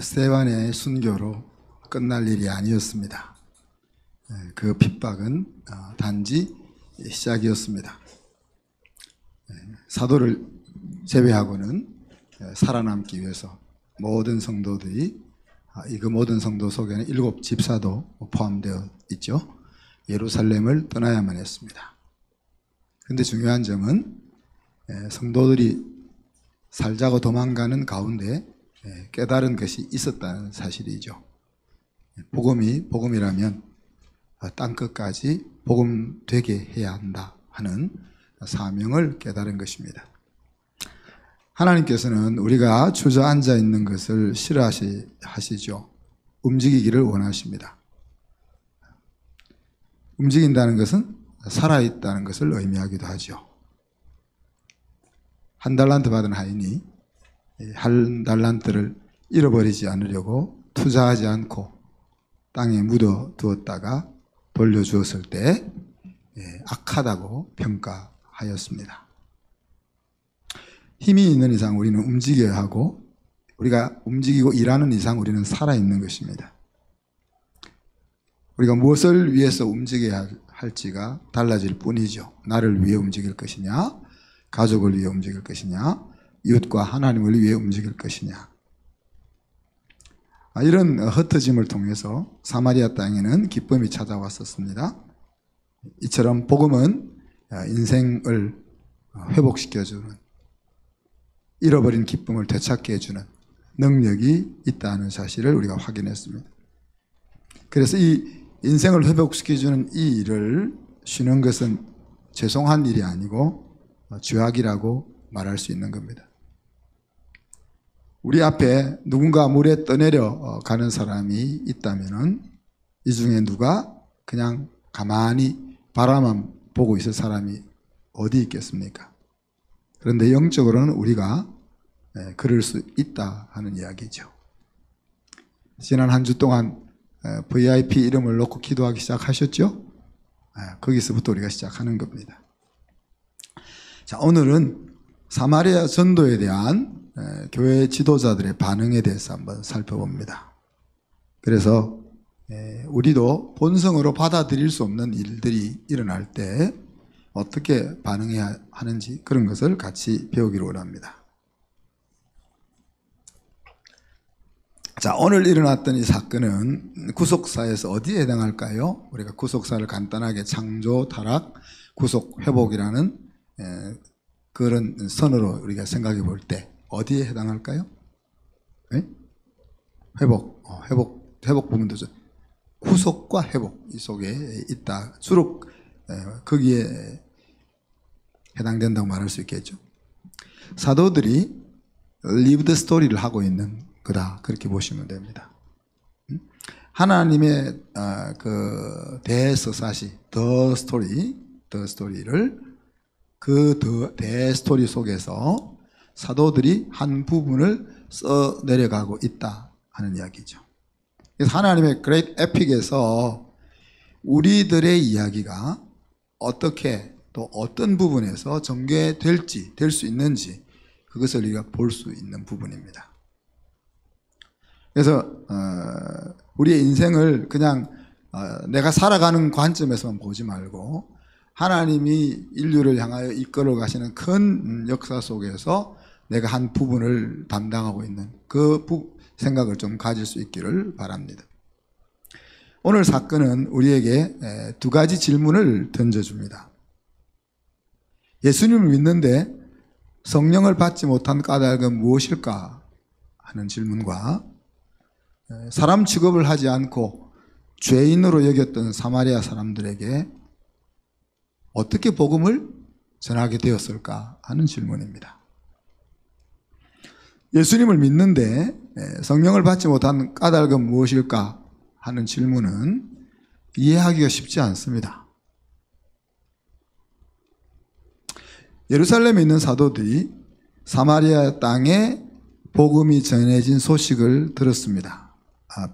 스데반의 순교로 끝날 일이 아니었습니다. 그 핍박은 단지 시작이었습니다. 사도를 제외하고는 살아남기 위해서 모든 성도들이, 그 모든 성도 속에는 7 집사도 포함되어 있죠. 예루살렘을 떠나야만 했습니다. 그런데 중요한 점은 성도들이 살자고 도망가는 가운데 깨달은 것이 있었다는 사실이죠. 복음이라면 땅끝까지 복음 되게 해야 한다 하는 사명을 깨달은 것입니다. 하나님께서는 우리가 주저앉아 있는 것을 싫어하시죠. 움직이기를 원하십니다. 움직인다는 것은 살아있다는 것을 의미하기도 하죠. 1달란트 받은 하인이 1달란트를 잃어버리지 않으려고 투자하지 않고 땅에 묻어 두었다가 돌려주었을 때 악하다고 평가하였습니다. 힘이 있는 이상 우리는 움직여야 하고, 우리가 움직이고 일하는 이상 우리는 살아있는 것입니다. 우리가 무엇을 위해서 움직여야 할지가 달라질 뿐이죠. 나를 위해 움직일 것이냐, 가족을 위해 움직일 것이냐, 이웃과 하나님을 위해 움직일 것이냐. 이런 흩어짐을 통해서 사마리아 땅에는 기쁨이 찾아왔었습니다. 이처럼 복음은 인생을 회복시켜주는, 잃어버린 기쁨을 되찾게 해주는 능력이 있다는 사실을 우리가 확인했습니다. 그래서 이 인생을 회복시켜주는 이 일을 쉬는 것은 죄송한 일이 아니고 죄악이라고 말할 수 있는 겁니다. 우리 앞에 누군가 물에 떠내려 가는 사람이 있다면 이 중에 누가 그냥 가만히 바라만 보고 있을 사람이 어디 있겠습니까? 그런데 영적으로는 우리가 그럴 수 있다 하는 이야기죠. 지난 한 주 동안 VIP 이름을 놓고 기도하기 시작하셨죠? 거기서부터 우리가 시작하는 겁니다. 자, 오늘은 사마리아 전도에 대한 교회 지도자들의 반응에 대해서 한번 살펴봅니다. 그래서 우리도 본성으로 받아들일 수 없는 일들이 일어날 때 어떻게 반응해야 하는지, 그런 것을 같이 배우기를 원합니다. 자, 오늘 일어났던 이 사건은 구속사에서 어디에 해당할까요? 우리가 구속사를 간단하게 창조, 타락, 구속, 회복이라는 그런 선으로 우리가 생각해 볼 때 어디에 해당할까요? 네? 회복 부분도 구속과 회복 이 속에 있다. 주로 거기에 해당된다고 말할 수 있겠죠. 사도들이 리브드 스토리를 하고 있는 거다, 그렇게 보시면 됩니다. 하나님의 그 대서사시, 더 스토리를 그 대 스토리 속에서 사도들이 한 부분을 써 내려가고 있다 하는 이야기죠. 그래서 하나님의 그레이트 에픽에서 우리들의 이야기가 어떻게 또 어떤 부분에서 전개될지, 될 수 있는지, 그것을 우리가 볼 수 있는 부분입니다. 그래서 우리의 인생을 그냥 내가 살아가는 관점에서만 보지 말고 하나님이 인류를 향하여 이끌어 가시는 큰 역사 속에서 내가 한 부분을 담당하고 있는 그 생각을 좀 가질 수 있기를 바랍니다. 오늘 사건은 우리에게 2가지 질문을 던져줍니다. 예수님을 믿는데 성령을 받지 못한 까닭은 무엇일까 하는 질문과 사람 취급을 하지 않고 죄인으로 여겼던 사마리아 사람들에게 어떻게 복음을 전하게 되었을까 하는 질문입니다. 예수님을 믿는데 성령을 받지 못한 까닭은 무엇일까 하는 질문은 이해하기가 쉽지 않습니다. 예루살렘에 있는 사도들이 사마리아 땅에 복음이 전해진 소식을 들었습니다.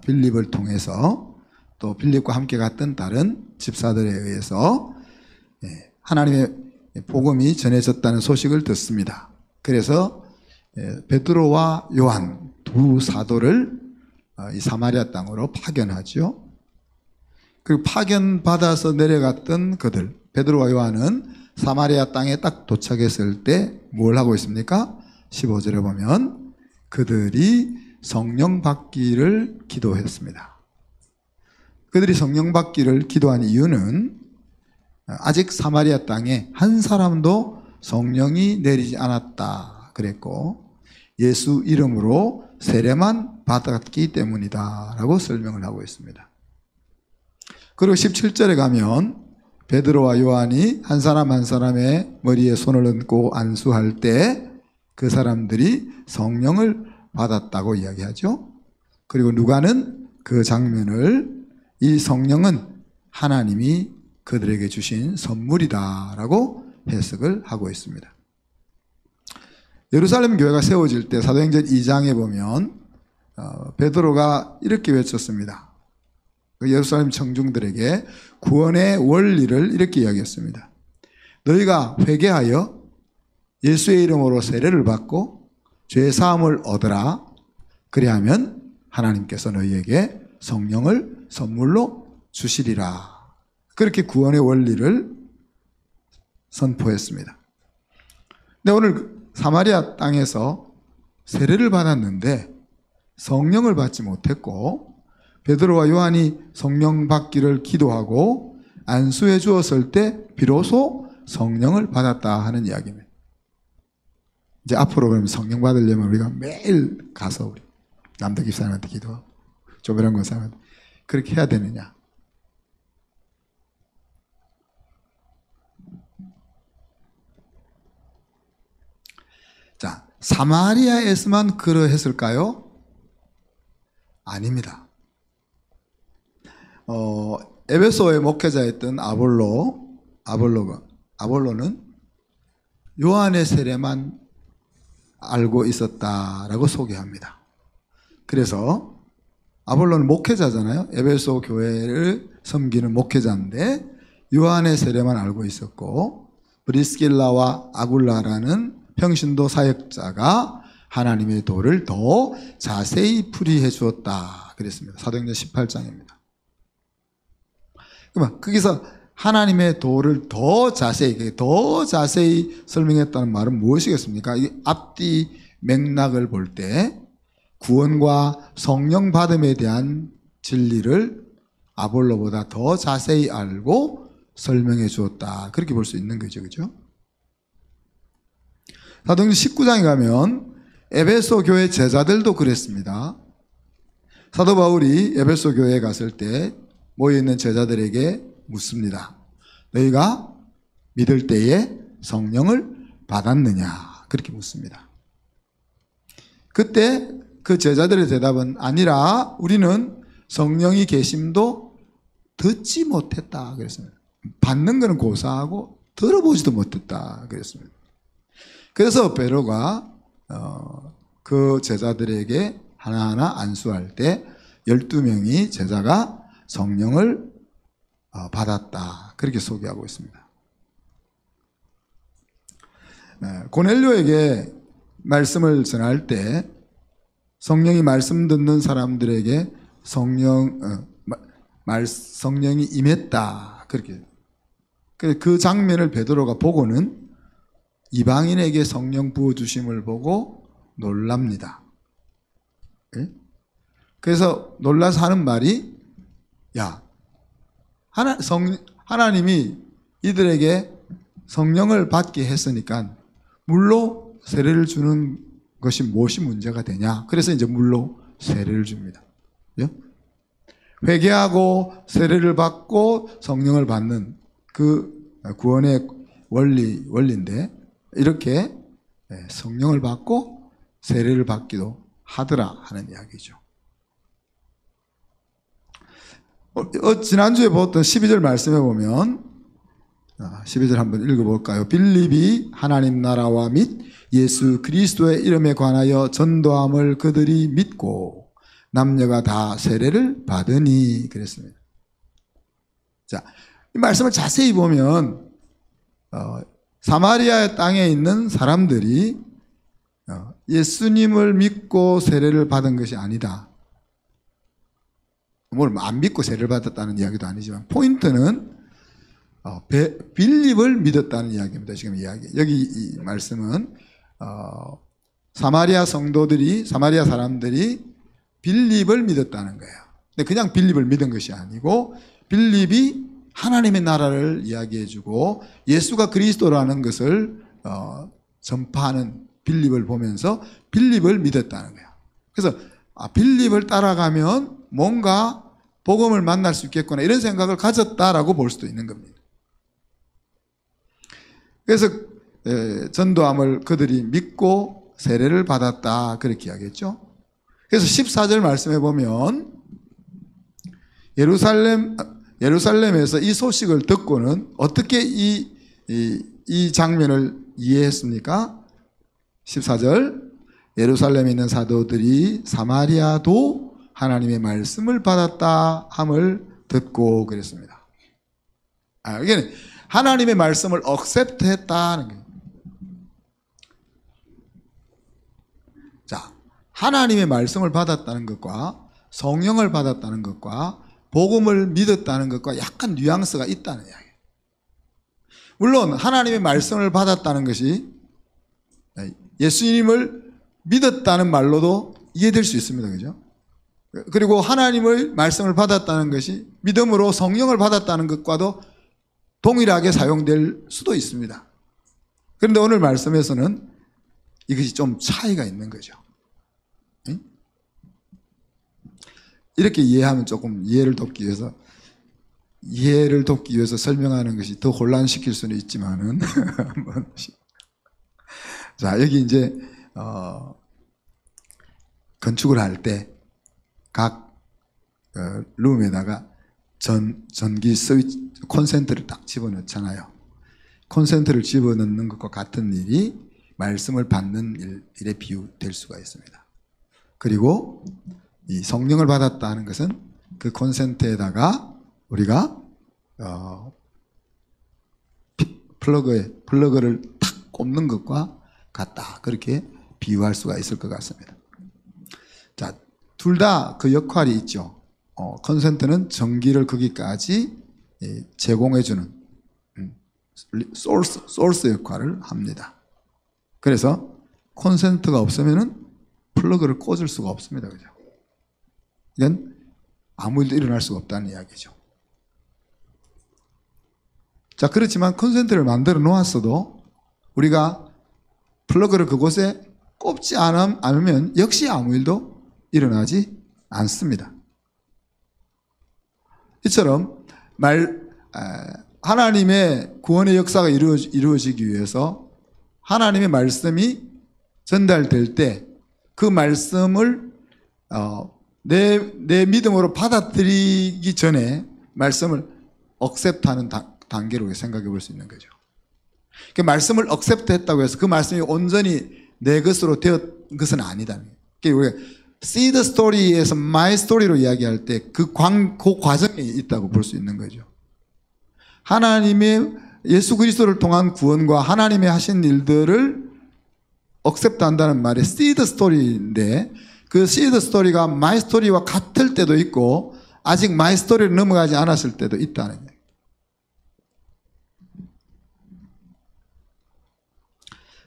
빌립을 통해서, 또 빌립과 함께 갔던 다른 집사들에 의해서 하나님의 복음이 전해졌다는 소식을 듣습니다. 그래서 베드로와 요한 2 사도를 이 사마리아 땅으로 파견하죠. 그리고 파견받아서 내려갔던 그들, 베드로와 요한은 사마리아 땅에 딱 도착했을 때 뭘 하고 있습니까? 15절에 보면 그들이 성령 받기를 기도했습니다. 그들이 성령 받기를 기도한 이유는 아직 사마리아 땅에 한 사람도 성령이 내리지 않았다 그랬고, 예수 이름으로 세례만 받았기 때문이다 라고 설명을 하고 있습니다. 그리고 17절에 가면 베드로와 요한이 한 사람 한 사람의 머리에 손을 얹고 안수할 때 그 사람들이 성령을 받았다고 이야기하죠. 그리고 누가는 그 장면을 이 성령은 하나님이 그들에게 주신 선물이다라고 해석을 하고 있습니다. 예루살렘 교회가 세워질 때 사도행전 2장에 보면 베드로가 이렇게 외쳤습니다. 예루살렘 청중들에게 구원의 원리를 이렇게 이야기했습니다. 너희가 회개하여 예수의 이름으로 세례를 받고 죄 사함을 얻으라. 그리하면 하나님께서 너희에게 성령을 선물로 주시리라. 그렇게 구원의 원리를 선포했습니다. 근데 오늘 사마리아 땅에서 세례를 받았는데 성령을 받지 못했고, 베드로와 요한이 성령 받기를 기도하고 안수해 주었을 때 비로소 성령을 받았다 하는 이야기입니다. 이제 앞으로 그러면 성령 받으려면 우리가 매일 가서 우리 남덕 집사님한테 기도하고 조별한 권사님한테 그렇게 해야 되느냐? 자, 사마리아에서만 그러했을까요? 아닙니다. 에베소의 목회자였던 아볼로는 요한의 세례만 알고 있었다라고 소개합니다. 그래서 아볼로는 목회자잖아요. 에베소 교회를 섬기는 목회자인데 요한의 세례만 알고 있었고, 브리스길라와 아굴라라는 평신도 사역자가 하나님의 도를 더 자세히 풀이해 주었다 그랬습니다. 사도행전 18장입니다. 그러면 거기서 하나님의 도를 더 자세히 설명했다는 말은 무엇이겠습니까? 이 앞뒤 맥락을 볼 때 구원과 성령 받음에 대한 진리를 아볼로보다 더 자세히 알고 설명해 주었다. 그렇게 볼 수 있는 거죠. 그죠? 사도행전 19장에 가면 에베소 교회 제자들도 그랬습니다. 사도 바울이 에베소 교회에 갔을 때 모여있는 제자들에게 묻습니다. 너희가 믿을 때에 성령을 받았느냐? 그렇게 묻습니다. 그때 그 제자들의 대답은 아니라 우리는 성령이 계심도 듣지 못했다 그랬습니다. 받는 것은 고사하고 들어보지도 못했다 그랬습니다. 그래서 베드로가 그 제자들에게 하나하나 안수할 때 12명이 제자가 성령을 받았다 그렇게 소개하고 있습니다. 고넬료에게 말씀을 전할 때 성령이 말씀 듣는 사람들에게 성령이 임했다 그렇게, 그 장면을 베드로가 보고는 이방인에게 성령 부어주심을 보고 놀랍니다. 그래서 놀라서 하는 말이, 야, 하나님이 이들에게 성령을 받게 했으니까 물로 세례를 주는 것이 무엇이 문제가 되냐? 그래서 이제 물로 세례를 줍니다. 회개하고 세례를 받고 성령을 받는 그 구원의 원리인데, 이렇게 성령을 받고 세례를 받기도 하더라 하는 이야기죠. 지난주에 보았던 12절 말씀에 보면 12절 한번 읽어볼까요? 빌립이 하나님 나라와 및 예수 그리스도의 이름에 관하여 전도함을 그들이 믿고 남녀가 다 세례를 받으니 그랬습니다. 자, 이 말씀을 자세히 보면 사마리아 땅에 있는 사람들이 예수님을 믿고 세례를 받은 것이 아니다. 뭘 안 믿고 세례를 받았다는 이야기도 아니지만 포인트는 빌립을 믿었다는 이야기입니다. 지금 이야기. 여기 이 말씀은 사마리아 사람들이 빌립을 믿었다는 거예요. 근데 그냥 빌립을 믿은 것이 아니고 빌립이 하나님의 나라를 이야기해주고 예수가 그리스도라는 것을 전파하는 빌립을 보면서 빌립을 믿었다는 거예요. 그래서 빌립을 따라가면 뭔가 복음을 만날 수 있겠구나 이런 생각을 가졌다라고 볼 수도 있는 겁니다. 그래서 전도함을 그들이 믿고 세례를 받았다 그렇게 이야기했죠. 그래서 14절 말씀해 보면 예루살렘에서 이 소식을 듣고는 어떻게 이 장면을 이해했습니까? 14절 예루살렘에 있는 사도들이 사마리아도 하나님의 말씀을 받았다 함을 듣고 그랬습니다. 이게 하나님의 말씀을 억셉트했다는 거예요. 자, 하나님의 말씀을 받았다는 것과 성령을 받았다는 것과 복음을 믿었다는 것과 약간 뉘앙스가 있다는 이야기예요. 물론 하나님의 말씀을 받았다는 것이 예수님을 믿었다는 말로도 이해될 수 있습니다. 그죠? 그리고 하나님의 말씀을 받았다는 것이 믿음으로 성령을 받았다는 것과도 동일하게 사용될 수도 있습니다. 그런데 오늘 말씀에서는 이것이 좀 차이가 있는 거죠. 이렇게 이해하면 조금 이해를 돕기 위해서 설명하는 것이 더 혼란시킬 수는 있지만은 자, 여기 이제 건축을 할 때 각 룸에다가 전기 스위치 콘센트를 딱 집어넣잖아요. 콘센트를 집어넣는 것과 같은 일이 말씀을 받는 일에 비유될 수가 있습니다. 그리고 이 성령을 받았다는 것은 그 콘센트에다가 우리가 플러그를 탁 꼽는 것과 같다. 그렇게 비유할 수가 있을 것 같습니다. 자, 둘 다 그 역할이 있죠. 콘센트는 전기를 거기까지 제공해주는 소스 역할을 합니다. 그래서 콘센트가 없으면은 플러그를 꽂을 수가 없습니다. 그죠? 이건 아무 일도 일어날 수가 없다는 이야기죠. 자, 그렇지만 콘센트를 만들어 놓았어도 우리가 플러그를 그곳에 꼽지 않으면 역시 아무 일도 일어나지 않습니다. 이처럼 하나님의 구원의 역사가 이루어지기 위해서 하나님의 말씀이 전달될 때 그 말씀을 내 믿음으로 받아들이기 전에 말씀을 억셉트하는 단계로 생각해 볼 수 있는 거죠. 그 말씀을 억셉트했다고 해서 그 말씀이 온전히 내 것으로 되었던 것은 아니다. 우리가 see the story에서 my story로 이야기할 때 그 과정이 있다고 볼 수 있는 거죠. 하나님의 예수 그리스도를 통한 구원과 하나님의 하신 일들을 억셉트한다는 말이 see the story인데 그 see the story가 my story와 같을 때도 있고 아직 my story를 넘어가지 않았을 때도 있다는 거예요.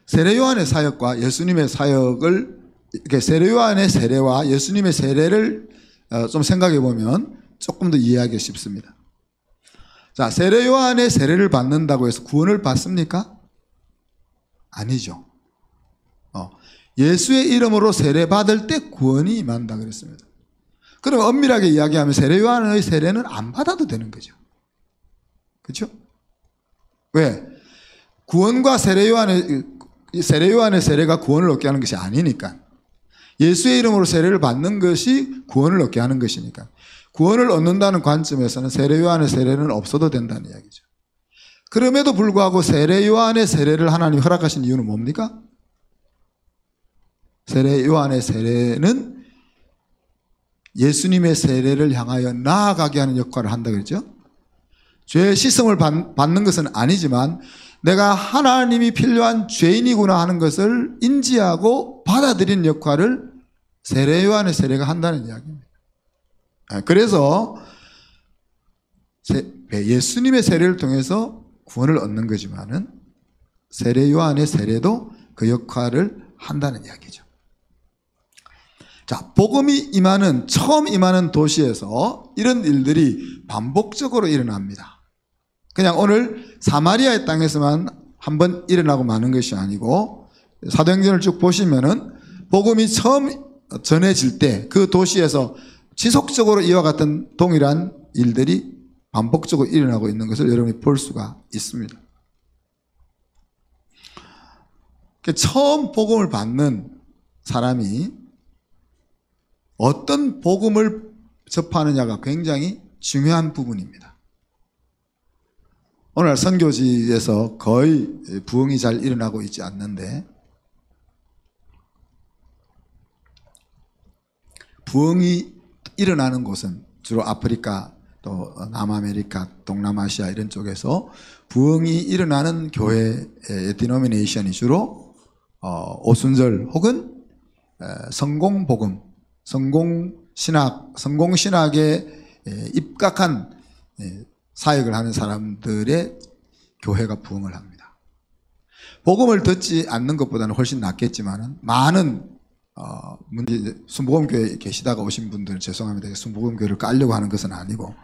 세례 요한의 사역과 예수님의 사역을 세례 요한의 세례와 예수님의 세례를 좀 생각해 보면 조금 더 이해하기 쉽습니다. 자, 세례 요한의 세례를 받는다고 해서 구원을 받습니까? 아니죠. 예수의 이름으로 세례 받을 때 구원이 임한다 그랬습니다. 그럼 엄밀하게 이야기하면 세례 요한의 세례는 안 받아도 되는 거죠. 그렇죠? 왜? 구원과 세례 요한의 세례가 구원을 얻게 하는 것이 아니니까. 예수의 이름으로 세례를 받는 것이 구원을 얻게 하는 것이니까. 구원을 얻는다는 관점에서는 세례 요한의 세례는 없어도 된다는 이야기죠. 그럼에도 불구하고 세례 요한의 세례를 하나님 허락하신 이유는 뭡니까? 세례 요한의 세례는 예수님의 세례를 향하여 나아가게 하는 역할을 한다 그랬죠. 죄의 씻음을 받는 것은 아니지만 내가 하나님이 필요한 죄인이구나 하는 것을 인지하고 받아들이는 역할을 세례 요한의 세례가 한다는 이야기입니다. 그래서 예수님의 세례를 통해서 구원을 얻는 거지만은 세례 요한의 세례도 그 역할을 한다는 이야기죠. 자, 복음이 처음 임하는 도시에서 이런 일들이 반복적으로 일어납니다. 그냥 오늘 사마리아의 땅에서만 한번 일어나고 마는 것이 아니고 사도행전을 쭉 보시면은 복음이 처음 전해질 때 그 도시에서 지속적으로 이와 같은 동일한 일들이 반복적으로 일어나고 있는 것을 여러분이 볼 수가 있습니다. 처음 복음을 받는 사람이 어떤 복음을 접하느냐가 굉장히 중요한 부분입니다. 오늘 선교지에서 거의 부흥이 잘 일어나고 있지 않는데 부흥이 일어나는 곳은 주로 아프리카 또 남아메리카, 동남아시아 이런 쪽에서 부흥이 일어나는 교회의 디노미네이션이 주로 오순절 혹은 성공복음, 성공신학에 입각한 사역을 하는 사람들의 교회가 부흥을 합니다. 복음을 듣지 않는 것보다는 훨씬 낫겠지만 많은 순복음교회에 계시다가 오신 분들은 죄송합니다. 순복음교회를 깔려고 하는 것은 아니고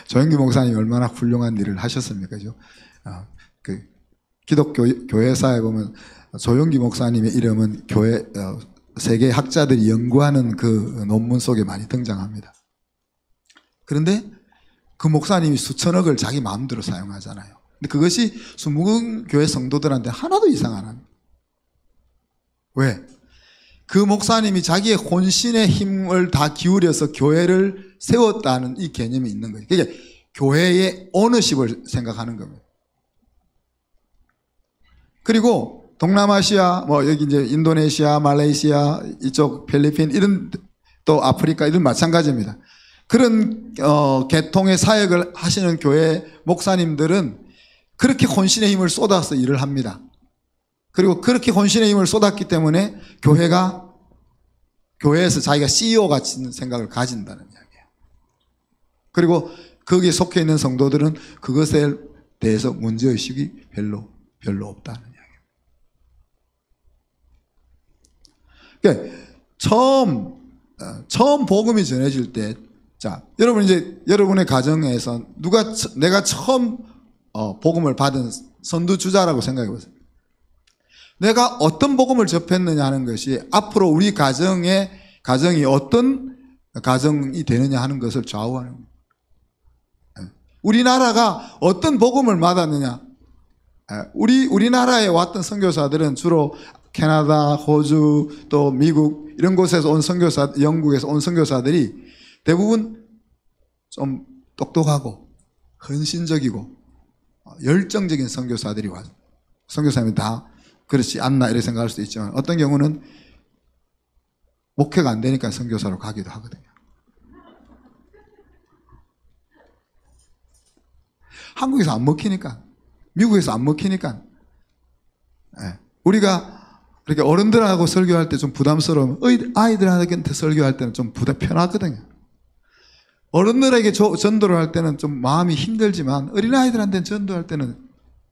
조영기 목사님이 얼마나 훌륭한 일을 하셨습니까? 그 기독교 교회사에 보면 조영기 목사님의 이름은 교회 세계 학자들이 연구하는 그 논문 속에 많이 등장합니다. 그런데 그 목사님이 수천억을 자기 마음대로 사용하잖아요. 근데 그것이 순복음교회 성도들한테 하나도 이상 안 합니다. 왜? 그 목사님이 자기의 혼신의 힘을 다 기울여서 교회를 세웠다는 이 개념이 있는 거예요. 그러니까 교회의 오너십을 생각하는 겁니다. 그리고 동남아시아, 여기 이제 인도네시아, 말레이시아, 이쪽 필리핀, 이런 또 아프리카, 이런 마찬가지입니다. 그런, 계통의 사역을 하시는 교회 목사님들은 그렇게 혼신의 힘을 쏟아서 일을 합니다. 그리고 그렇게 혼신의 힘을 쏟았기 때문에 교회에서 자기가 CEO 같은 생각을 가진다는 이야기예요. 그리고 거기에 속해 있는 성도들은 그것에 대해서 문제의식이 별로 없다는 이야기예요. 그러니까 처음 복음이 전해질 때, 자, 여러분 이제 여러분의 가정에서 내가 처음 복음을 받은 선두주자라고 생각해 보세요. 내가 어떤 복음을 접했느냐 하는 것이 앞으로 우리 가정이 어떤 가정이 되느냐 하는 것을 좌우하는 겁니다. 우리나라가 어떤 복음을 받았느냐. 우리나라에 왔던 선교사들은 주로 캐나다, 호주, 또 미국 이런 곳에서 온 영국에서 온 선교사들이 대부분 좀 똑똑하고 헌신적이고 열정적인 선교사들이 와서 선교사님이 다 그렇지 않나 이렇게 생각할 수도 있지만 어떤 경우는 목회가 안 되니까 선교사로 가기도 하거든요. 한국에서 안 먹히니까, 미국에서 안 먹히니까. 우리가 그렇게 어른들하고 설교할 때 좀 부담스러우면 아이들한테 설교할 때는 좀 편하거든요. 어른들에게 전도를 할 때는 좀 마음이 힘들지만 어린아이들한테는 전도할 때는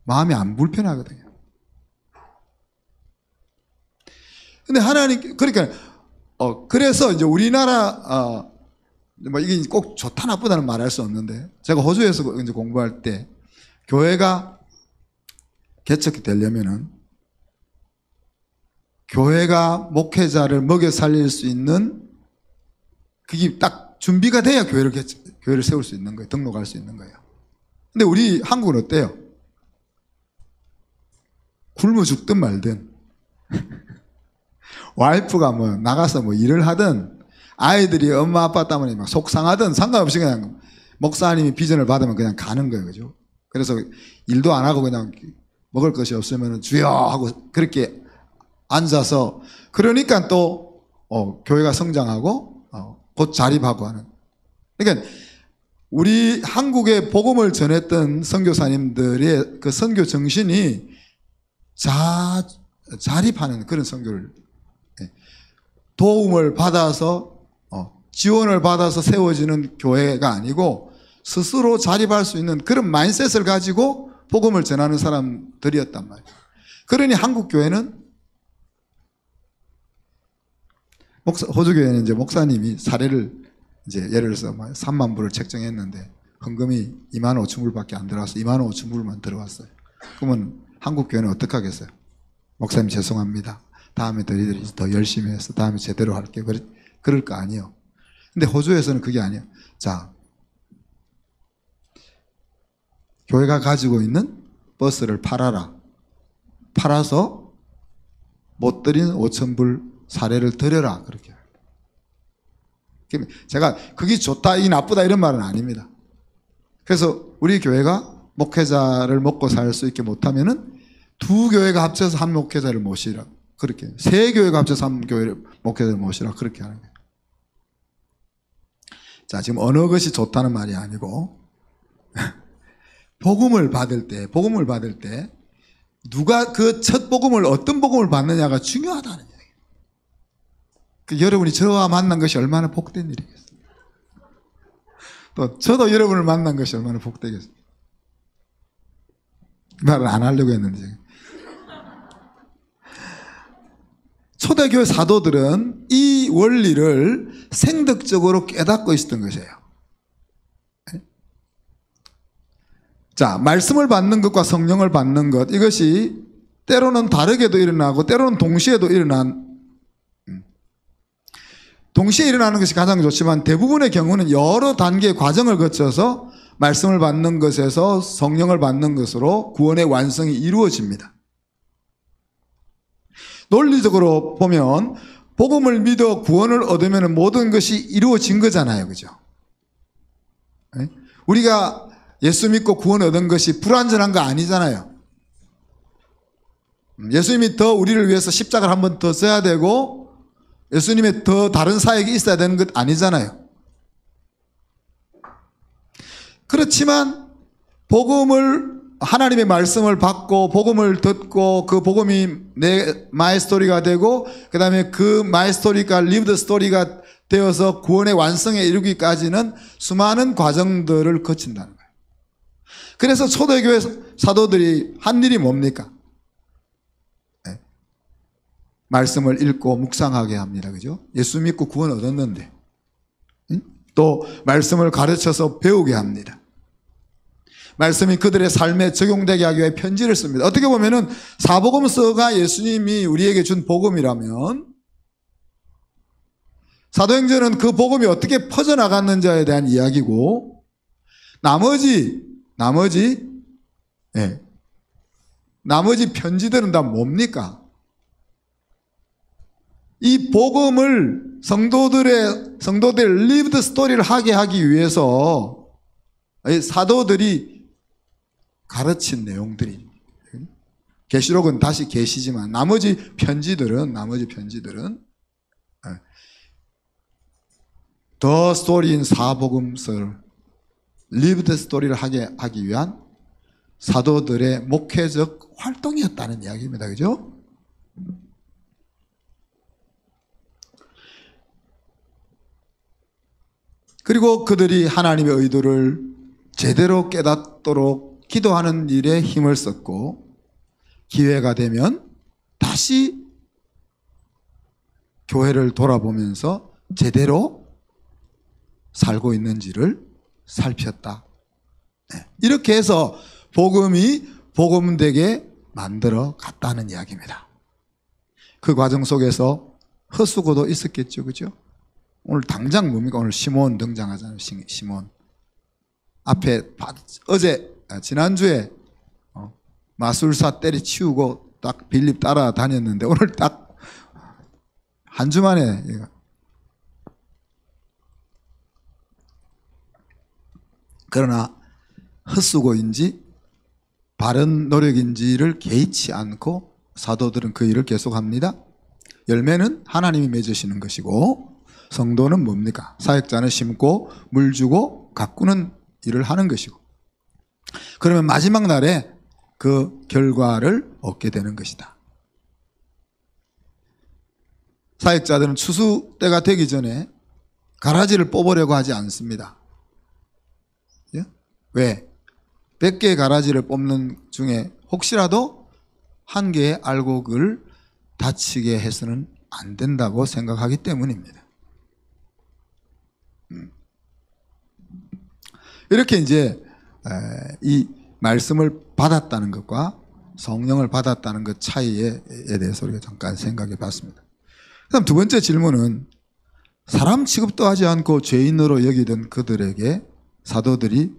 마음이 안 불편하거든요. 근데 하나님, 그러니까, 그래서 이제 우리나라, 이게 꼭 좋다 나쁘다는 말할 수 없는데, 제가 호주에서 이제 공부할 때, 교회가 개척이 되려면은, 교회가 목회자를 먹여 살릴 수 있는, 그게 딱 준비가 돼야 교회를 세울 수 있는 거예요. 등록할 수 있는 거예요. 근데 우리 한국은 어때요? 굶어 죽든 말든, 와이프가 나가서 일을 하든 아이들이 엄마 아빠 때문에 막 속상하든 상관없이 그냥 목사님이 비전을 받으면 그냥 가는 거예요. 그죠? 그래서 일도 안 하고 그냥 먹을 것이 없으면 주여 하고 그렇게 앉아서 그러니까 또 교회가 성장하고 곧 자립하고 하는. 그러니까 우리 한국에 복음을 전했던 선교사님들의 그 선교 정신이 자립하는 그런 선교를 도움을 받아서 지원을 받아서 세워지는 교회가 아니고 스스로 자립할 수 있는 그런 마인셋을 가지고 복음을 전하는 사람들이었단 말이에요. 그러니 한국 교회는 호주교회는 이제 목사님이 사례를 이제 예를 들어서 3만 불을 책정했는데 헌금이 2만 5천 불밖에 안 들어와서 2만 5천 불만 들어왔어요. 그러면 한국 교회는 어떻게 하겠어요? 목사님 죄송합니다. 다음에 너희들이 더 열심히 해서 다음에 제대로 할게. 그럴 거 아니에요. 근데 호주에서는 그게 아니에요. 자, 교회가 가지고 있는 버스를 팔아라. 팔아서 못 드린 5천 불 사례를 드려라. 그렇게. 제가 그게 좋다, 이 나쁘다 이런 말은 아닙니다. 그래서 우리 교회가 목회자를 먹고 살 수 있게 못하면은 두 교회가 합쳐서 한 목회자를 모시라. 그렇게. 세 교회가 합쳐서 한 목회자를 모시라. 그렇게 하는 거예요. 자, 지금 어느 것이 좋다는 말이 아니고, 복음을 받을 때, 누가 그 첫 복음을, 어떤 복음을 받느냐가 중요하다는 얘기예요. 여러분이 저와 만난 것이 얼마나 복된 일이겠어요. 또, 저도 여러분을 만난 것이 얼마나 복되겠어요. 말을 안 하려고 했는데. 초대교회 사도들은 이 원리를 생득적으로 깨닫고 있었던 것이에요. 자, 말씀을 받는 것과 성령을 받는 것, 이것이 때로는 다르게도 일어나고 때로는 동시에 일어나는 것이 가장 좋지만 대부분의 경우는 여러 단계의 과정을 거쳐서 말씀을 받는 것에서 성령을 받는 것으로 구원의 완성이 이루어집니다. 논리적으로 보면 복음을 믿어 구원을 얻으면 모든 것이 이루어진 거잖아요. 그죠? 우리가 예수 믿고 구원 얻은 것이 불완전한 거 아니잖아요. 예수님이 더 우리를 위해서 십자가를 한 번 더 져야 되고 예수님의 더 다른 사역이 있어야 되는 것 아니잖아요. 그렇지만 하나님의 말씀을 받고 복음을 듣고 그 복음이 내 마이 스토리가 되고 그 다음에 그 마이 스토리가 리브드 스토리가 되어서 구원의 완성에 이르기까지는 수많은 과정들을 거친다는 거예요. 그래서 초대교회 사도들이 한 일이 뭡니까? 네. 말씀을 읽고 묵상하게 합니다. 그죠? 예수 믿고 구원 얻었는데 또 말씀을 가르쳐서 배우게 합니다. 말씀이 그들의 삶에 적용되게 하기 위해 편지를 씁니다. 어떻게 보면은 사복음서가 예수님이 우리에게 준 복음이라면 사도행전은 그 복음이 어떻게 퍼져나갔는지에 대한 이야기고 나머지 편지들은 다 뭡니까? 이 복음을 성도들의 리브드 스토리를 하게 하기 위해서 사도들이 가르친 내용들이 계시록은 다시 계시지만 나머지 편지들은 더 스토리인 사복음서를 리브드 스토리를 하기 위한 사도들의 목회적 활동이었다는 이야기입니다. 그죠? 그리고 그들이 하나님의 의도를 제대로 깨닫도록 기도하는 일에 힘을 썼고 기회가 되면 다시 교회를 돌아보면서 제대로 살고 있는지를 살폈다. 네. 이렇게 해서 복음이 복음되게 만들어 갔다는 이야기입니다. 그 과정 속에서 헛수고도 있었겠죠. 그죠? 오늘 당장 뭡니까? 오늘 시몬 등장하잖아요. 시몬. 앞에 지난주에 마술사 때려치우고 딱 빌립 따라다녔는데 오늘 딱 한 주 만에 그러나 헛수고인지 바른 노력인지를 개의치 않고 사도들은 그 일을 계속합니다. 열매는 하나님이 맺으시는 것이고 성도는 뭡니까? 사역자는 심고 물 주고 가꾸는 일을 하는 것이고 그러면 마지막 날에 그 결과를 얻게 되는 것이다. 사역자들은 추수 때가 되기 전에 가라지를 뽑으려고 하지 않습니다. 예? 왜? 100개의 가라지를 뽑는 중에 혹시라도 한 개의 알곡을 다치게 해서는 안 된다고 생각하기 때문입니다. 이렇게 이제 이 말씀을 받았다는 것과 성령을 받았다는 것 차이에 대해서 우리가 잠깐 생각해 봤습니다. 그다음 두 번째 질문은 사람 취급도 하지 않고 죄인으로 여기던 그들에게 사도들이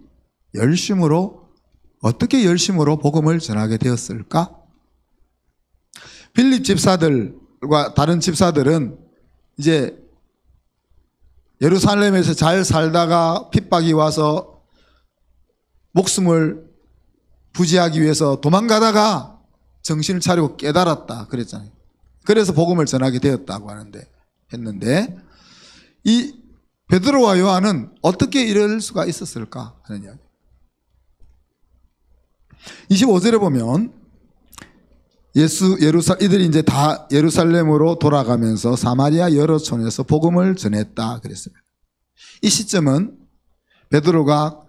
어떻게 열심으로 복음을 전하게 되었을까? 빌립 집사들과 다른 집사들은 이제 예루살렘에서 잘 살다가 핍박이 와서 목숨을 부지하기 위해서 도망가다가 정신을 차리고 깨달았다 그랬잖아요. 그래서 복음을 전하게 되었다고 했는데 이 베드로와 요한은 어떻게 이럴 수가 있었을까 하는 이야기. 25절에 보면 이들이 이제 다 예루살렘으로 돌아가면서 사마리아 여러 촌에서 복음을 전했다 그랬습니다. 이 시점은 베드로가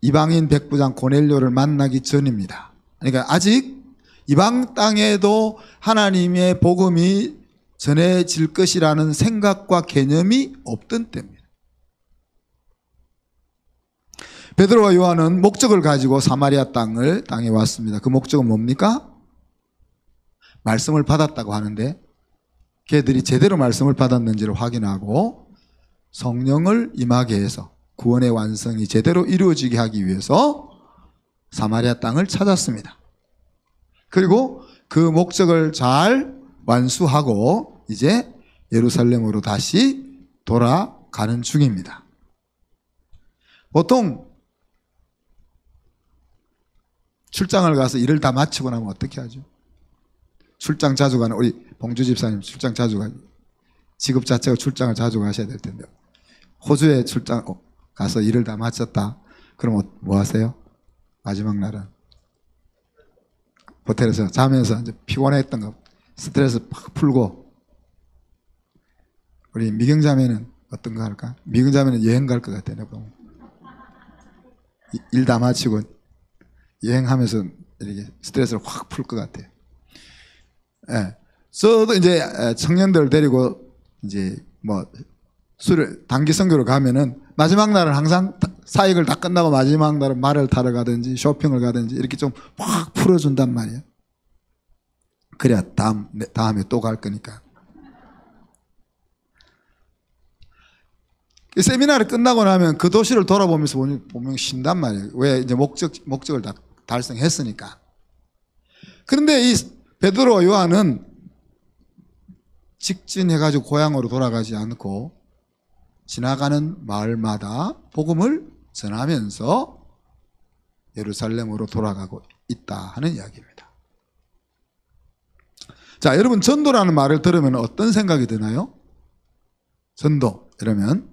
이방인 백부장 고넬료를 만나기 전입니다. 그러니까 아직 이방 땅에도 하나님의 복음이 전해질 것이라는 생각과 개념이 없던 때입니다. 베드로와 요한은 목적을 가지고 사마리아 땅에 왔습니다. 그 목적은 뭡니까? 말씀을 받았다고 하는데 걔들이 제대로 말씀을 받았는지를 확인하고 성령을 임하게 해서 구원의 완성이 제대로 이루어지게 하기 위해서 사마리아 땅을 찾았습니다. 그리고 그 목적을 잘 완수하고 이제 예루살렘으로 다시 돌아가는 중입니다. 보통 출장을 가서 일을 다 마치고 나면 어떻게 하죠? 출장 자주 가는 우리 봉주 집사님 출장 자주 가죠. 직업 자체가 출장을 자주 가셔야 될 텐데 호주에 출장 가서 일을 다 마쳤다. 그럼 뭐 하세요? 마지막 날은 호텔에서 자면서 이제 피곤했던 거 스트레스 팍 풀고 우리 미경자매는 어떤 거 할까? 미경자매는 여행 갈 것 같아요. 일 다 마치고 여행하면서 이렇게 스트레스를 확 풀 것 같아요. 예. 저도 이제 청년들 데리고 이제 뭐 단기 선교를 가면은 마지막 날은 항상 사역을 다 끝나고 마지막 날은 말을 타러 가든지 쇼핑을 가든지 이렇게 좀 확 풀어준단 말이에요. 그래야 다음에 또 갈 거니까. 세미나를 끝나고 나면 그 도시를 돌아보면서 보면 쉰단 말이에요. 왜? 이제 목적을 다 달성했으니까. 그런데 이 베드로와 요한은 직진해가지고 고향으로 돌아가지 않고 지나가는 마을마다 복음을 전하면서 예루살렘으로 돌아가고 있다 하는 이야기입니다. 자, 여러분 전도라는 말을 들으면 어떤 생각이 드나요? 전도 이러면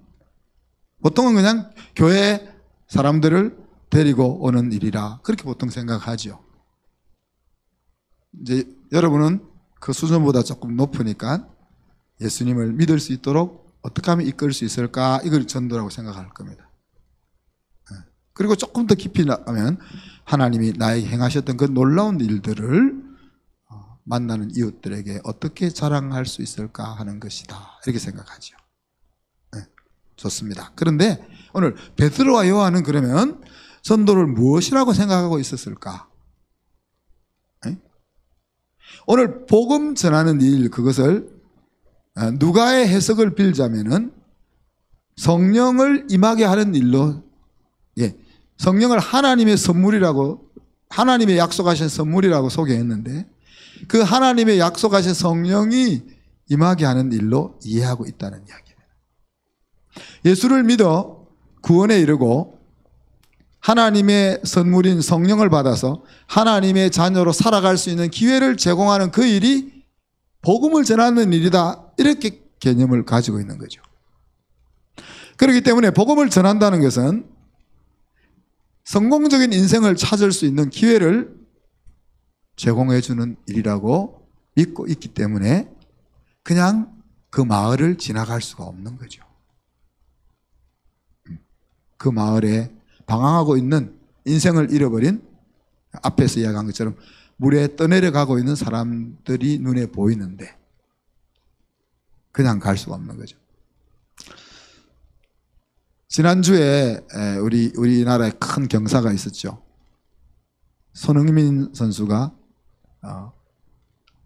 보통은 그냥 교회 사람들을 데리고 오는 일이라 그렇게 보통 생각하죠. 이제 여러분은 그 수준보다 조금 높으니까 예수님을 믿을 수 있도록 어떻게 하면 이끌 수 있을까? 이걸 전도라고 생각할 겁니다. 그리고 조금 더 깊이 나가면 하나님이 나에게 행하셨던 그 놀라운 일들을 만나는 이웃들에게 어떻게 자랑할 수 있을까 하는 것이다. 이렇게 생각하죠. 좋습니다. 그런데 오늘 베드로와 요한은 그러면 전도를 무엇이라고 생각하고 있었을까? 오늘 복음 전하는 일 그것을 누가의 해석을 빌자면은 성령을 임하게 하는 일로 성령을 하나님의 선물이라고 하나님의 약속하신 선물이라고 소개했는데 그 하나님의 약속하신 성령이 임하게 하는 일로 이해하고 있다는 이야기입니다. 예수를 믿어 구원에 이르고 하나님의 선물인 성령을 받아서 하나님의 자녀로 살아갈 수 있는 기회를 제공하는 그 일이 복음을 전하는 일이다. 이렇게 개념을 가지고 있는 거죠. 그렇기 때문에 복음을 전한다는 것은 성공적인 인생을 찾을 수 있는 기회를 제공해 주는 일이라고 믿고 있기 때문에 그냥 그 마을을 지나갈 수가 없는 거죠. 그 마을에 방황하고 있는 인생을 잃어버린 앞에서 이야기한 것처럼 물에 떠내려가고 있는 사람들이 눈에 보이는데 그냥 갈 수가 없는 거죠. 지난주에 우리나라에 큰 경사가 있었죠. 손흥민 선수가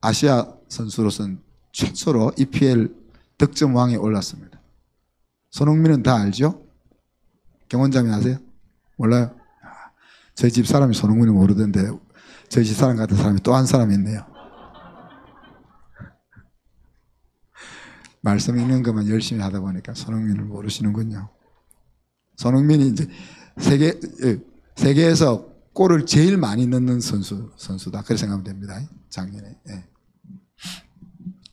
아시아 선수로서는 최초로 EPL 득점왕에 올랐습니다. 손흥민은 다 알죠? 경원장님 아세요? 몰라요? 저희 집 사람이 손흥민을 모르던데 저희 집 사람 같은 사람이 또 한 사람이 있네요. 말씀 읽는 것만 열심히 하다 보니까 손흥민을 모르시는군요. 손흥민이 이제 세계에서 골을 제일 많이 넣는 선수다. 그렇게 생각하면 됩니다. 작년에. 예.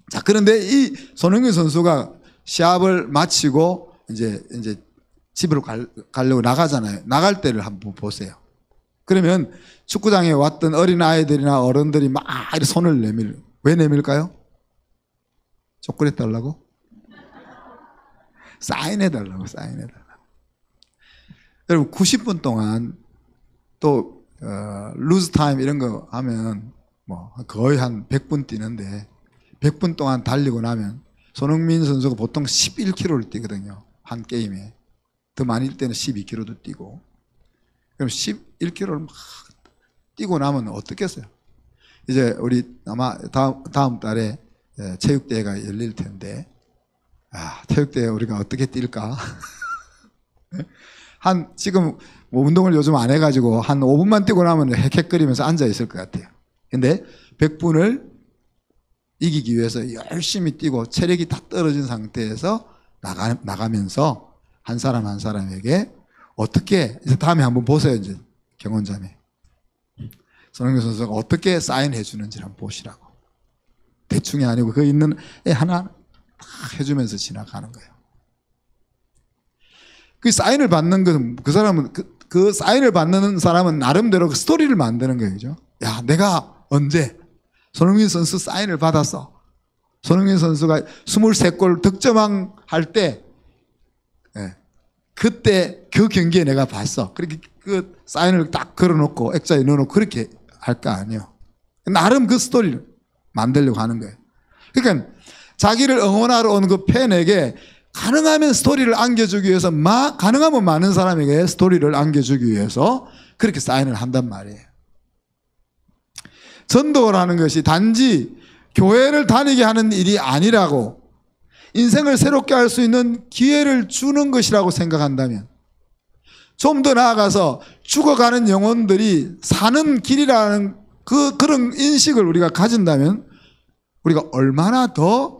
자, 그런데 이 손흥민 선수가 시합을 마치고 이제 집으로 가려고 나가잖아요. 나갈 때를 한번 보세요. 그러면 축구장에 왔던 어린 아이들이나 어른들이 막 이렇게 손을 왜 내밀까요? 초콜릿 달라고? 사인해달라고, 사인해달라고. 여러분, 90분 동안 또, 루즈 타임 이런 거 하면 뭐 거의 한 100분 뛰는데 100분 동안 달리고 나면 손흥민 선수가 보통 11km를 뛰거든요. 한 게임에. 더 많이 뛸 때는 12km도 뛰고. 그럼 11km를 막 뛰고 나면 어떻겠어요? 이제 우리 아마 다음 달에 체육대회가 열릴 텐데, 체육대회 우리가 어떻게 뛸까? 지금 뭐 운동을 요즘 안 해가지고 한 5분만 뛰고 나면 헥헥거리면서 앉아 있을 것 같아요. 근데 100분을 이기기 위해서 열심히 뛰고 체력이 다 떨어진 상태에서 나가면서 한 사람 한 사람에게 어떻게, 이제 다음에 한번 보세요. 이제 경원자매 손흥민 선수가 어떻게 사인해 주는지 한번 보시라고. 대충이 아니고 그 있는 애 하나 딱 해주면서 지나가는 거예요. 그 사인을 받는 것은 그 사람은 그 사인을 받는 사람은 나름대로 그 스토리를 만드는 거예요. 그죠? 야, 내가 언제 손흥민 선수 사인을 받았어. 손흥민 선수가 23골 득점왕 할 때, 그때 그 경기에 내가 봤어. 그렇게 그 사인을 딱 걸어놓고 액자에 넣어놓고 그렇게 할 거 아니에요. 나름 그 스토리를 만들려고 하는 거예요. 그러니까 자기를 응원하러 온 그 팬에게 가능하면 스토리를 안겨주기 위해서 가능하면 많은 사람에게 스토리를 안겨주기 위해서 그렇게 사인을 한단 말이에요. 전도라는 것이 단지 교회를 다니게 하는 일이 아니라고, 인생을 새롭게 할 수 있는 기회를 주는 것이라고 생각한다면, 좀 더 나아가서 죽어가는 영혼들이 사는 길이라는 그런 인식을 우리가 가진다면 우리가 얼마나 더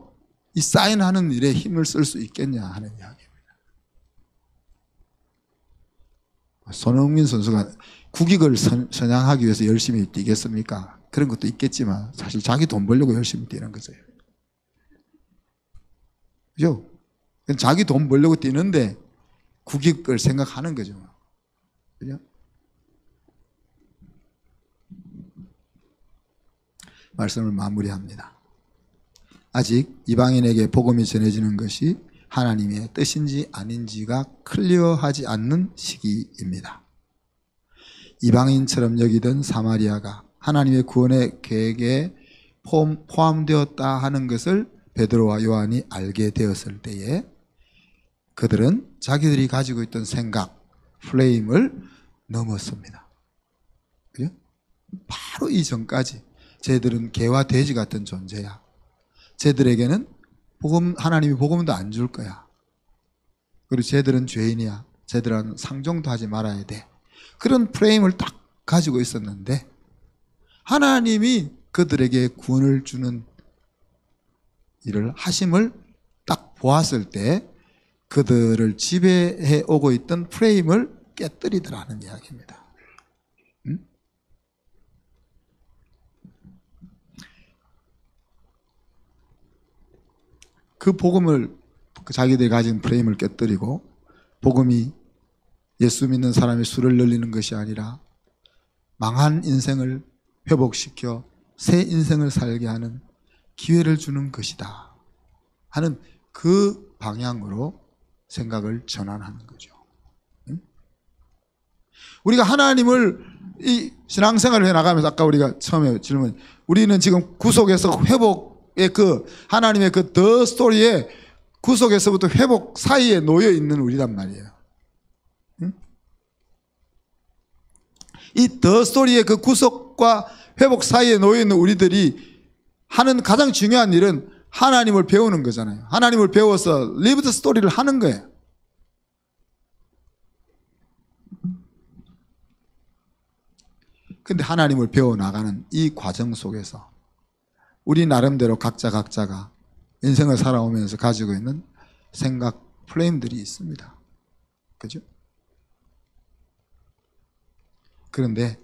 이 사인하는 일에 힘을 쓸 수 있겠냐 하는 이야기입니다. 손흥민 선수가 국익을 선양하기 위해서 열심히 뛰겠습니까? 그런 것도 있겠지만 사실 자기 돈 벌려고 열심히 뛰는 거죠. 그죠? 자기 돈 벌려고 뛰는데 국익을 생각하는 거죠. 그죠? 말씀을 마무리합니다. 아직 이방인에게 복음이 전해지는 것이 하나님의 뜻인지 아닌지가 클리어하지 않는 시기입니다. 이방인처럼 여기던 사마리아가 하나님의 구원의 계획에 포함되었다 하는 것을 베드로와 요한이 알게 되었을 때에 그들은 자기들이 가지고 있던 생각, 프레임을 넘었습니다. 그죠? 바로 이전까지 쟤들은 개와 돼지 같은 존재야. 쟤들에게는 하나님이 복음도 안 줄 거야. 그리고 쟤들은 죄인이야. 쟤들은 상종도 하지 말아야 돼. 그런 프레임을 딱 가지고 있었는데 하나님이 그들에게 구원을 주는 일을 하심을 딱 보았을 때 그들을 지배해 오고 있던 프레임을 깨뜨리더라는 이야기입니다. 그 복음을, 자기들이 가진 프레임을 깨뜨리고 복음이 예수 믿는 사람의 수를 늘리는 것이 아니라 망한 인생을 회복시켜 새 인생을 살게 하는 기회를 주는 것이다 하는 그 방향으로 생각을 전환하는 거죠. 우리가 하나님을 이 신앙생활을 해나가면서 아까 우리가 처음에 질문, 우리는 지금 구속에서 회복의 그 하나님의 그 더 스토리에 구속에서부터 회복 사이에 놓여 있는 우리란 말이에요. 응? 이 더 스토리의 그 구속과 회복 사이에 놓여 있는 우리들이 하는 가장 중요한 일은 하나님을 배우는 거잖아요. 하나님을 배워서 리브드 스토리를 하는 거예요. 근데 하나님을 배워나가는 이 과정 속에서 우리 나름대로 각자가 인생을 살아오면서 가지고 있는 생각 프레임들이 있습니다. 그죠? 그런데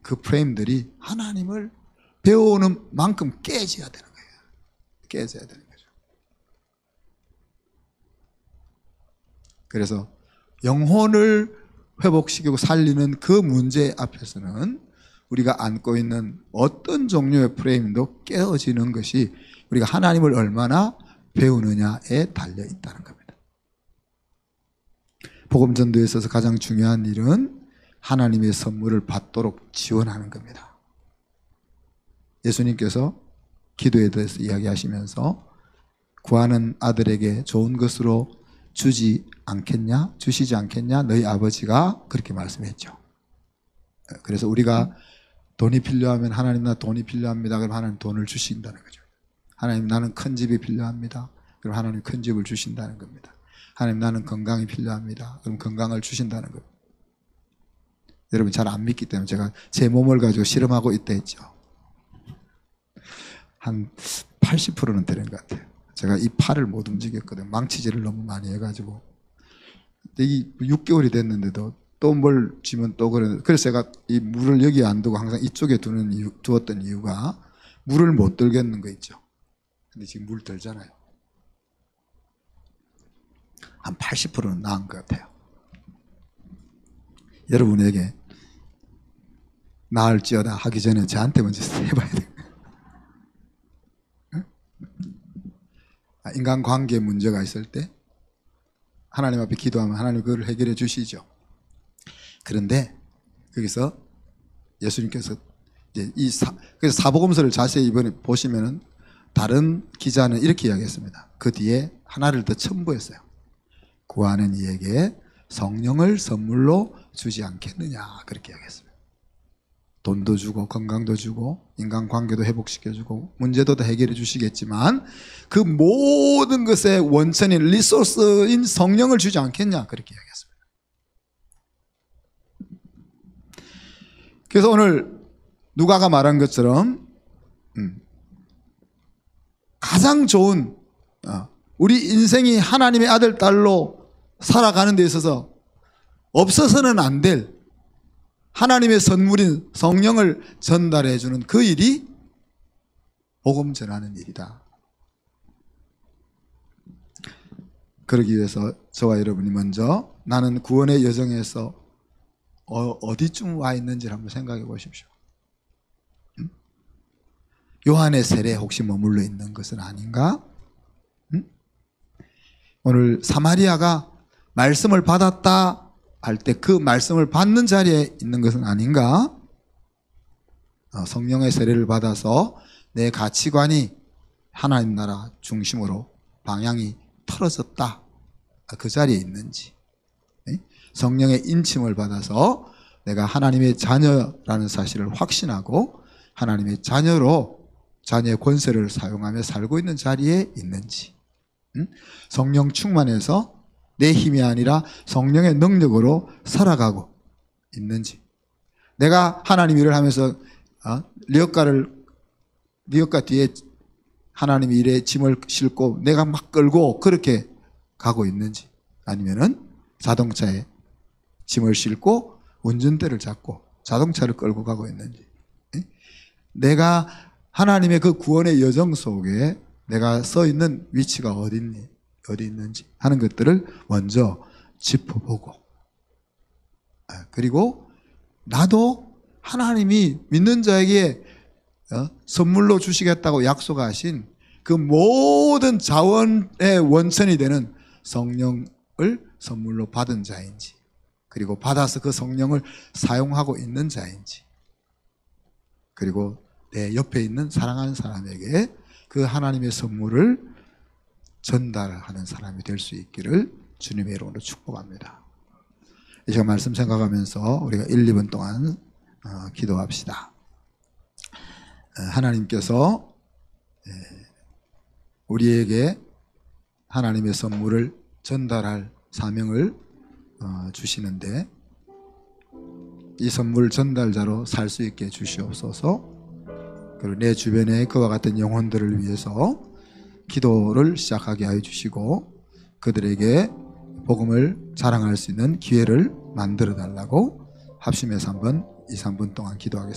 그 프레임들이 하나님을 배우는 만큼 깨져야 되는 거예요. 깨져야 되는 거죠. 그래서 영혼을 회복시키고 살리는 그 문제 앞에서는 우리가 안고 있는 어떤 종류의 프레임도 깨어지는 것이 우리가 하나님을 얼마나 배우느냐에 달려 있다는 겁니다. 복음 전도에 있어서 가장 중요한 일은 하나님의 선물을 받도록 지원하는 겁니다. 예수님께서 기도에 대해서 이야기하시면서 구하는 아들에게 좋은 것으로 주시지 않겠냐? 너희 아버지가 그렇게 말씀했죠. 그래서 우리가 돈이 필요하면 하나님 나 돈이 필요합니다. 그럼 하나님 돈을 주신다는 거죠. 하나님 나는 큰 집이 필요합니다. 그럼 하나님 큰 집을 주신다는 겁니다. 하나님 나는 건강이 필요합니다. 그럼 건강을 주신다는 겁니다. 여러분 잘 안 믿기 때문에 제가 제 몸을 가지고 실험하고 있다 했죠. 한 80%는 되는 것 같아요. 제가 이 팔을 못 움직였거든요. 망치질을 너무 많이 해가지고. 이 6개월이 됐는데도 또 뭘 쥐면 또 그러는. 그래서 제가 이 물을 여기 안 두고 항상 이쪽에 두었던 이유가 물을 못 들겠는 거 있죠. 근데 지금 물 들잖아요. 한 80%는 나은 것 같아요. 여러분에게 나을지어다 하기 전에 저한테 먼저 해봐야 돼요. 인간관계에 문제가 있을 때 하나님 앞에 기도하면 하나님 그걸 해결해 주시죠. 그런데 거기서 예수님께서 이제 그래서 사복음서를 자세히 이번에 보시면은 다른 기자는 이렇게 이야기했습니다. 그 뒤에 하나를 더 첨부했어요. 구하는 이에게 성령을 선물로 주지 않겠느냐 그렇게 이야기했습니다. 돈도 주고 건강도 주고 인간관계도 회복시켜주고 문제도 다 해결해 주시겠지만 그 모든 것의 원천인 리소스인 성령을 주지 않겠냐 그렇게 이야기했습니다. 그래서 오늘 누가가 말한 것처럼 가장 좋은 우리 인생이 하나님의 아들 딸로 살아가는 데 있어서 없어서는 안 될 하나님의 선물인 성령을 전달해 주는 그 일이 복음 전하는 일이다. 그러기 위해서 저와 여러분이 먼저 나는 구원의 여정에서 어디쯤 와 있는지를 한번 생각해 보십시오. 요한의 세례에 혹시 머물러 있는 것은 아닌가? 오늘 사마리아가 말씀을 받았다 할 때 그 말씀을 받는 자리에 있는 것은 아닌가? 성령의 세례를 받아서 내 가치관이 하나님 나라 중심으로 방향이 틀어졌다. 그 자리에 있는지. 성령의 인침을 받아서 내가 하나님의 자녀라는 사실을 확신하고 하나님의 자녀로 자녀의 권세를 사용하며 살고 있는 자리에 있는지. 성령 충만해서 내 힘이 아니라 성령의 능력으로 살아가고 있는지. 내가 하나님 일을 하면서 리어카 뒤에 하나님 일에 짐을 싣고 내가 막 끌고 그렇게 가고 있는지, 아니면은 자동차에 짐을 싣고 운전대를 잡고 자동차를 끌고 가고 있는지. 내가 하나님의 그 구원의 여정 속에 내가 서 있는 위치가 어디 있는지 하는 것들을 먼저 짚어보고, 그리고 나도 하나님이 믿는 자에게 선물로 주시겠다고 약속하신 그 모든 자원의 원천이 되는 성령을 선물로 받은 자인지, 그리고 받아서 그 성령을 사용하고 있는 자인지, 그리고 내 옆에 있는 사랑하는 사람에게 그 하나님의 선물을 전달하는 사람이 될 수 있기를 주님의 이름으로 축복합니다. 이 시간 말씀 생각하면서 우리가 1, 2분 동안 기도합시다. 하나님께서 우리에게 하나님의 선물을 전달할 사명을 주시는데, 이 선물 전달자로 살 수 있게 주시옵소서. 그리고 내 주변에 그와 같은 영혼들을 위해서 기도를 시작하게 하여 주시고, 그들에게 복음을 자랑할 수 있는 기회를 만들어 달라고 합심해서 한번 2, 3분 동안 기도하겠습니다.